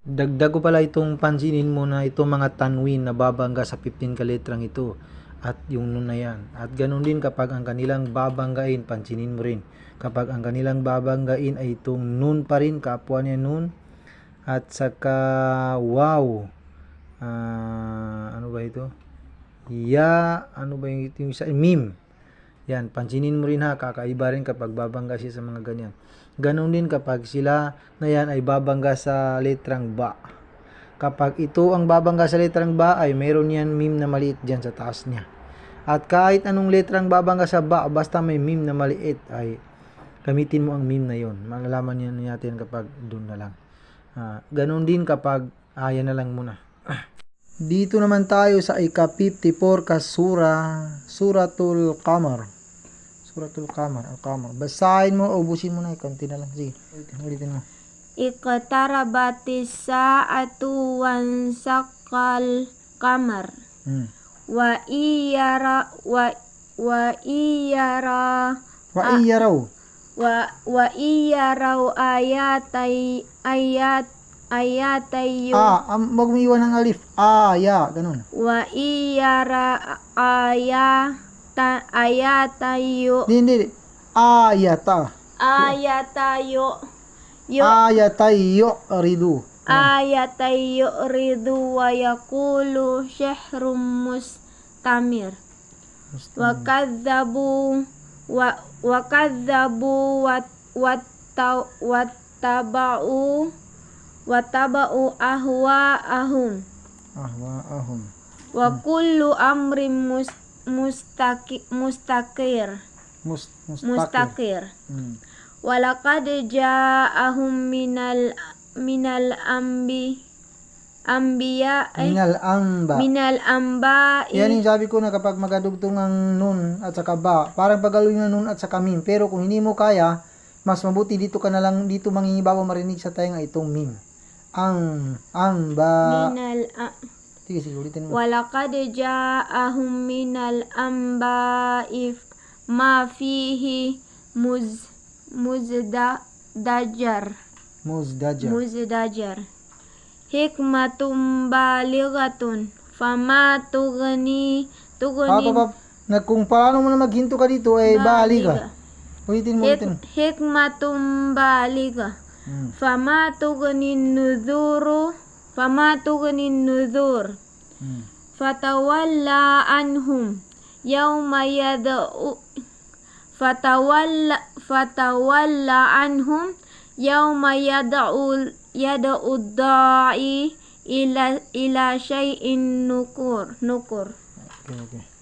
Dagdag ko pala itong pansinin mo na itong mga tanwin na babangga sa 15 kaletrang ito at yung nun na yan. At ganun din kapag ang kanilang babanggain, pansinin mo rin. Kapag ang kanilang babanggain ay itong nun pa rin, kapwa niya nun. At saka wow. Ano ba ito? Ano ba yung isa? Mim. Yan, pansinin mo rin ha, kakaiba rin kapag babangga siya sa mga ganyan. Ganon din kapag sila na yan ay babangga sa letrang ba. Kapag ito ang babangga sa letrang ba ay meron yan mim na maliit dyan sa taas niya. At kahit anong letrang babangga sa ba, basta may mim na maliit ay gamitin mo ang mim na yon. Malalaman yan natin kapag doon na lang. Ganon din kapag yan na lang muna. Dito naman tayo sa ika-54 ka Suratul Qamar. Suratul Qamar, Al-Qamar. Basahin mo, ubusin mo na, konti na lang. Sige, ulitin mo. Iqtarabatis sa'atu wan sakal qamar. Wa iyara ayatay wag mo iwan ng alif. Ganun. Wa iyara ayatayo. Hindi. Ayatayo ridu. Ayatayo ridu wa yaqulu syahrun mustamir. Wa kadzabu wattaba'u ahwa'ahum. Wa kullu amrin mustaqir. Walaqad ja'ahum minal amba. Yan yung sabi ko na kapag magadugtong ang nun at saka ba, parang pagaluin ng nun at saka mim. Pero kung hindi mo kaya, mas mabuti dito ka na lang, dito mangingibabaw marinig sa tayo nga itong mim. Sige, ulitin mo. Walaqad ja'ahum minal amba ma fihi muzdajar. Hikmatum balighatun fama tughni kung paano mo na maghinto ka dito ay baliga. Ulitin mo. Hikmatum baligha fama tughnin nuzur fatawalla anhum yawma yad'u da'i ila syai'in nukur. Okay.